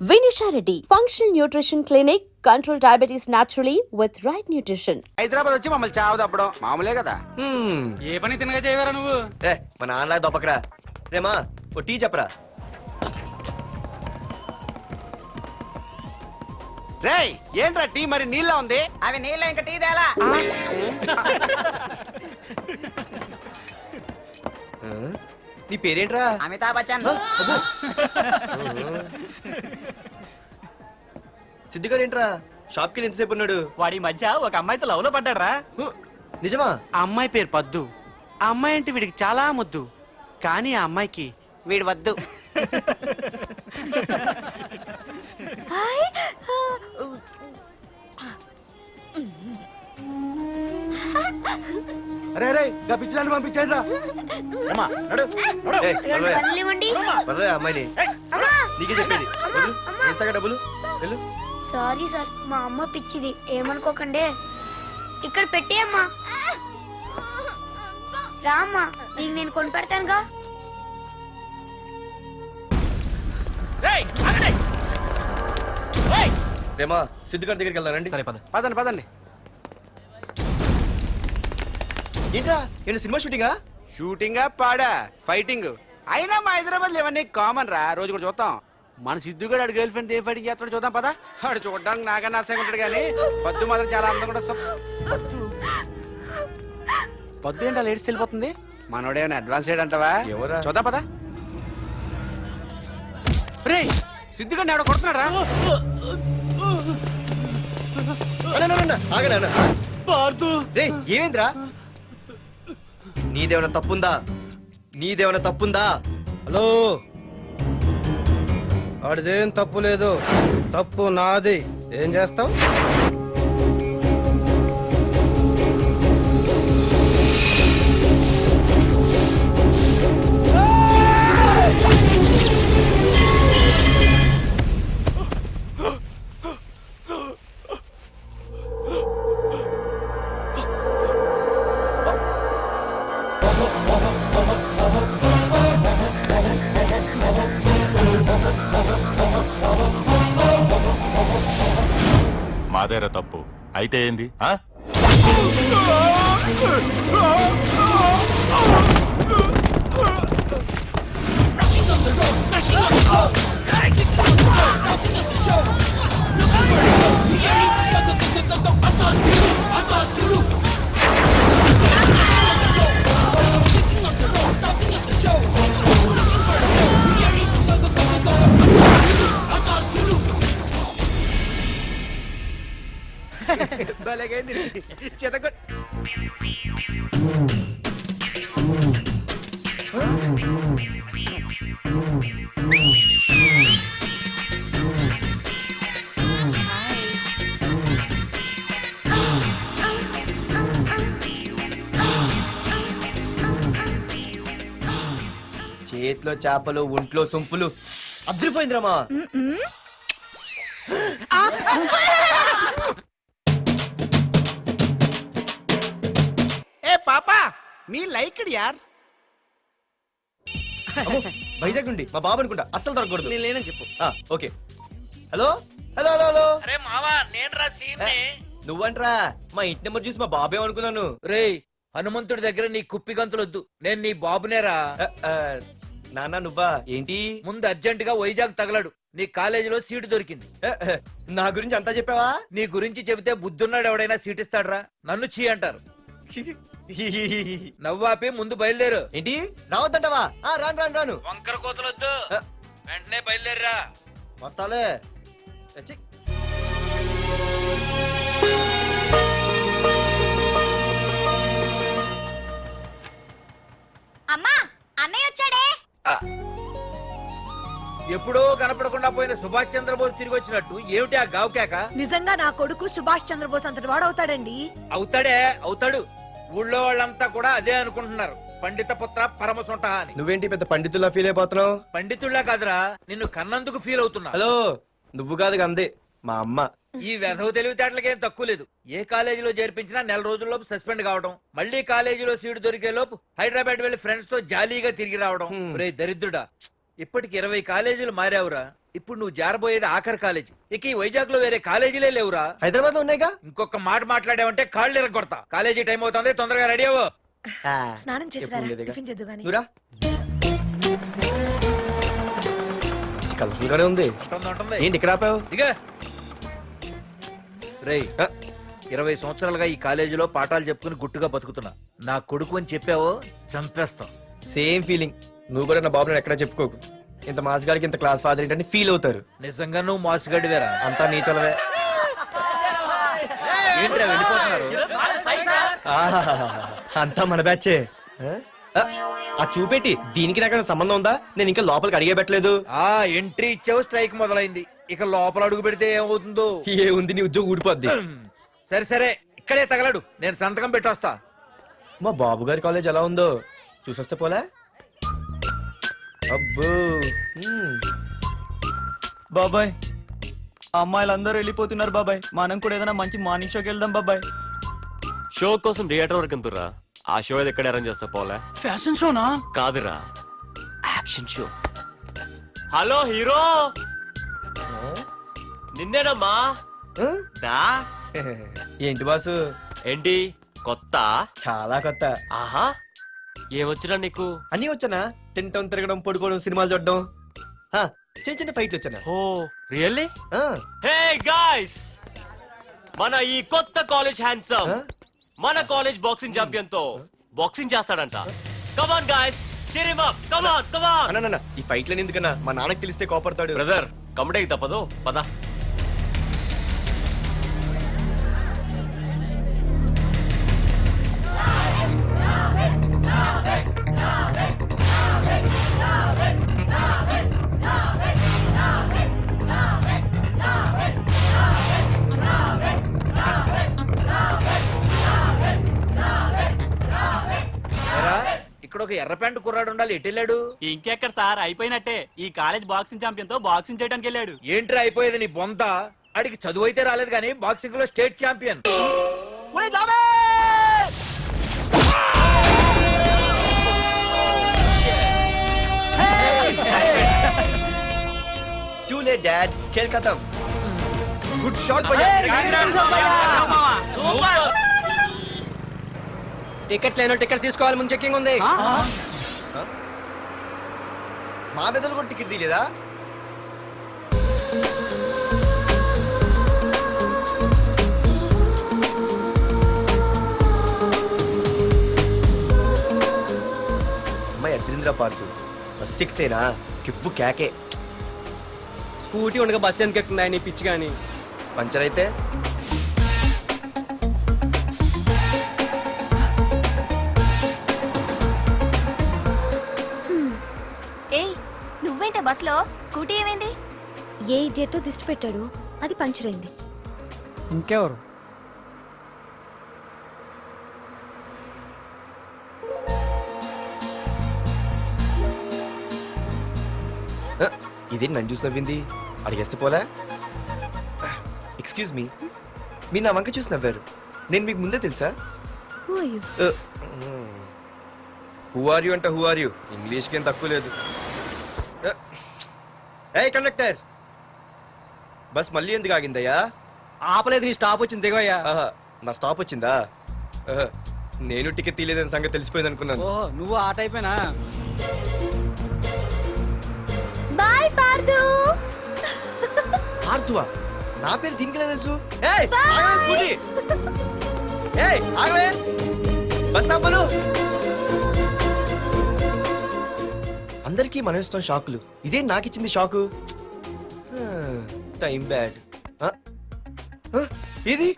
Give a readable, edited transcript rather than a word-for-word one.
Vinisha Reddy, Functional Nutrition Clinic, control diabetes naturally with right nutrition. Hyderabad వచ్చి మమ్మల్ని చావు తప్పడం మామూలే కదా. ఏ పని తినగా చేయవరా నువ్వు? మా నాన్నలా దొప్పకరా. రేమా ఓ టీ చెప్పరా. రేయ్ ఏంట్రా టీ మరి నీళ్ళ ఉంది? అవి నీళ్ళ ఇంకా టీ తేలా. నీ పేరేంట్రా? అమితాబ్ బచ్చన్. సిద్ధిగాడు ఏంట్రా షాప్ కి ఎంతసేపు ఉన్నాడు? వాడి మధ్య ఒక అమ్మాయితో లవ్ లో పడ్డాడ్రా. నిజమా? ఆ అమ్మాయి పేరు పద్దు. ఆ అమ్మాయి అంటే వీడికి చాలా ముద్దు, కానీ ఆ అమ్మాయికి వీడు వద్దు. అరే రే గా పిచ్చిదాన్ని పంపించండి రా. అమ్మాయిని నీకే చెప్పేది. ఇస్తాగా డబ్బులు వెళ్ళు. సారీ సార్, మా అమ్మ పిచ్చిది, ఏమనుకోకండి. ఇక్కడ పెట్టేయమ్మా. రామ్మా, నీకు నేను కొని పెడతానుగా. రేమా సిద్ధిగాడి దగ్గరికి వెళ్దానండి. సరే పద. పదండి పదండి. ఏంట్రా ఏంటి సినిమా షూటింగా? షూటింగా పాడా ఫైటింగ్ అయినా మా హైదరాబాద్ ఇవన్నీ కామన్ రా, రోజు కూడా చూద్దాం. మన సిద్ధుగాడు ఆడు గర్ల్ ఫ్రెండ్ ఏ ఫైటింగ్ చేస్తాడు చూద్దాం పదా. ఆడు చూడడానికి నాకన్నా అసహ్యంగా ఉంటాడు కానీ పద్దు మాత్రం చాలా అందంగా కూడా. పద్దు ఏంటో లేడీస్ వెళ్ళిపోతుంది. మనోడేమైనా అడ్వాన్స్ చేయడంటావా? ఎవరా? చూద్దాం పదా. రే సిద్ధుగాడిని ఆడ కొడుతున్నాడు రా. రే ఏమేంద్రా? నీదేమైనా తప్పుందా? నీదేమైనా తప్పుందా? హలో, ఆడిదేం తప్పు లేదు, తప్పు నాది. ఏం చేస్తావు? మాదేరా తప్పు అయితే ఏంది? చేతిలో చేపలు, ఒంట్లో సొంపులు. అదిరిపోయిందిరామా. ఏ పాపా మీ లైక్ యార్. వైజాగ్ నుండి మా బాబు అనుకుంటా, అస్సలు దొరకకూడదు. నేను లేనని చెప్పు. Okay. Hello hello hello hello. అరే మావా, నేను రా సీన్. నువ్వంట్రా? మా ఇంటి నెంబర్ చూసి మా బాబే అనుకున్నాను. రేయ్, హనుమంతుడి దగ్గర నీ కుప్పి గంతులొద్దు, నేను నీ బాబునేరా. నాన్న నువ్వా? ఏంటి? ముందు అర్జెంట్ గా వైజాగ్ తగలడు, నీ కాలేజీలో సీటు దొరికింది. నా గురించి అంతా చెప్పావా? నీ గురించి చెబితే బుద్ధున్నాడు ఎవడైనా సీట్ ఇస్తాడ్రా? నన్ను చీ అంటారు. నవ్వాపి ముందు బయలుదేరు. ఏంటి రావద్దంటావా? రాను రాను రాను. వంకర కోతలొద్దు, వెంటనే బయలుదేరరా. వస్తాలే. అమ్మా, అన్నయ్య వచ్చాడే. ఎప్పుడో కనపడకుండా పోయిన సుభాష్ చంద్రబోస్ తిరిగి వచ్చినట్టు ఏమిటి ఆ గావుకేక? నిజంగా నా కొడుకు సుభాష్ చంద్రబోస్ అంతటి వాడు అవుతాడండి. అవుతాడే, అవుతాడు. ఊళ్ళో వాళ్ళంతా కూడా అదే అనుకుంటున్నారు, పండిత పుత్ర పరమ సొంట అని. నువ్వేంటి పెద్ద పండితుల్లా ఫీల్ అయిపోతున్నావు? పండితుళ్ళ కాదురా, నిన్ను కన్నందుకు ఫీల్ అవుతున్నా. హలో, నువ్వు కాదు అందే మా అమ్మ. ఈ వెధవ తెలివితేటలకేం తక్కువ లేదు. ఏ కాలేజీలో చేర్పించినా నెల రోజుల్లోపు సస్పెండ్ కావడం, మళ్ళీ కాలేజీలో సీటు దొరికే లోపు హైదరాబాద్ వెళ్లి ఫ్రెండ్స్ తో జాలీగా తిరిగి రావడం. రే దరిద్రుడా, ఇప్పటికి 20 కాలేజీలు మారావురా. ఇప్పుడు నువ్వు జారబోయేది ఆఖరి కాలేజీ. ఇక ఈ వైజాగ్ లో వేరే కాలేజీలే లేవురా. హైదరాబాద్ లో ఉన్నాయిగా. ఇంకొక మాట మాట్లాడావంటే కాళ్ళు ఎరగొడతా. కాలేజీ టైం అవుతుంది, తొందరగా రెడీ అవ్వు. స్నానం చేసి ఎప్పుడు రారా, ఉండేదిగా. టిఫిన్ చేద్దు గాని. నువ్వురా. కలర్ఫుల్ గానే ఉంది. ఉంటుంది. ఏంటి ఇక్కడ ఆపావు? దిగా రేయ్, 20 సంవత్సరాలుగా ఈ కాలేజీలో పాఠాలు చెప్పుకుని గుట్టుగా బతుకుతున్నా. నా కొడుకు అని చెప్పావో చంపేస్తాం. Same feeling. నువ్వు కూడా నా బాబు నేను ఎక్కడా చెప్పుకోకు. ఇంత మాస్ గారికి ఇంత క్లాస్ ఫాదర్ ఏంటని ఫీల్ అవుతారు. నిజంగా నువ్వు మాసుగడివేరా. అంతా నీ చలవే. ఏంట్రా వెళ్ళిపోతున్నారు? ఆహాహాహా. అంతా మన బ్యాచే. ఆ చూపెట్టి దీనికి నాకు సంబంధం ఉందా? నేను ఇంకా లోపలికి అడిగే పెట్టలేదు. ఆ ఎంట్రీ ఇచ్చావు, స్ట్రైక్ మొదలైంది. ఇక లోపల అడుగు పెడితే ఏమవుతుందో. ఏ ఉంది, నీ ఉద్యోగం ఊడిపోద్ది. సరే సరే, ఇక్కడే తగలడు, నేను సంతకం పెట్టొస్తా. మా బాబు గారి కాలేజ్ ఎలా ఉందో చూసొస్తే పోలే. అబ్బో. బాబాయ్, అమ్మాయిలందరూ వెళ్ళిపోతున్నారు బాబాయ్. మనం కూడా ఏదైనా మంచి మార్నింగ్ షోకి వెళ్దాం బాబాయ్. షో కోసం థియేటర్ వరకు ఎంతురా? ఆ షో ఏది ఎక్కడ అరేంజ్ చేస్తా పోలే? ఫ్యాషన్ షోనా? కాదురా, యాక్షన్ షో. హలో హీరో, నిన్నేనమ్మా. ఆ? దా. ఏంటి బాసు? ఏంటి కొత్త? చాలా కొత్త. ఆహా, ఏమొచ్చినా నీకు? అన్నీ వచ్చానా? తింటం, తిరగడం, పడుకోవడం, సినిమాలు చూడడం. ఆ, చిన్న చిన్న ఫైట్లు వచ్చానా? ఓ రియల్లీ? ఆ, హే గాయ్స్, మన ఈ కొత్త కాలేజ్ హ్యాండ్సమ్ ఆ? మన కాలేజ్ బాక్సింగ్ ఛాంపియన్ తో బాక్సింగ్ చేస్తాడంట. Come on guys, cheer him up. కమాన్ కమాన్. అన్న ఈ ఫైట్లని ఎందుకన్నా? మా నాన్నకి తెలిస్తే కోపడతాడు. బ్రదర్, కమడేకి తప్పదు, పద. ఏరా, ఇక్కడ ఒక ఎర్ర ప్యాంటు కుర్రాడు ఉండాలి, ఎటు వెళ్ళాడు? ఇంకెక్కడ సార్, అయిపోయినట్టే. ఈ కాలేజ్ బాక్సింగ్ ఛాంపియన్ తో బాక్సింగ్ చేయడానికి వెళ్ళాడు. ఏంట్రా అయిపోయేది నీ బొంత? అడిగి చదువు అయితే రాలేదు కానీ బాక్సింగ్ లో state champion. Too late, Dad. खेल खत्म. Good shot, भैया. టికెట్స్ లేనో టికెట్స్ తీసుకోవాలి, ముందు చెక్కింగ్ ఉంది. మా పెద్దలు కూడా టికెట్ తీయలేదా? అమ్మాయి అద్రింద్ర పార్తు బస్ ఎక్కితేనా కిప్పు కేకే. స్కూటీ ఉండగా బస్సు ఎందుకు ఎక్కుతున్నాయి నీ పిచ్చి గాని? పంచర్ అయితే ఏయ్, నువ్వేంటే బస్సులో? స్కూటీ ఏమైంది? ఏ ఇడియట్ దిష్టి పెట్టాడు, అది పంచర్ అయింది. ఇంకెవరు? ఇదేంటి నన్ను చూసి నవ్వింది? అడిగేస్తే పోలే. ఎక్స్క్యూజ్ మీ, మీరు నా వంక చూసి నవ్వారు. నేను మీకు ముందే తెలుసా? హూ ఆర్ యూ అంటే హూ ఆర్ యూ? ఇంగ్లీష్కి ఏం తక్కువ లేదు. ఏ కండక్టర్, బస్ మళ్ళీ ఎందుకు ఆగిందయ్యా? ఆపలేదు, నీ స్టాప్ వచ్చింది, దిగోయ్యా. ఆహా, నా స్టాప్ వచ్చిందా? ఆహా, నేను టికెట్ తీయలేదని సంగతి తెలిసిపోయింది అనుకున్నాను. ఓహో, నువ్వు ఆ టైపేనా? బాయ్ పార్దు. ఆర్తువా? నా పేరు దీనికిలా తెలుసు? ఏయ్, ఆగవే స్కూటీ. ఏయ్, ఆగవే. బస్ ఆపను. అందరికీ మనం ఇస్తాం షాకులు, ఇదే నాకు ఇచ్చింది షాకు. Time bad. ఇది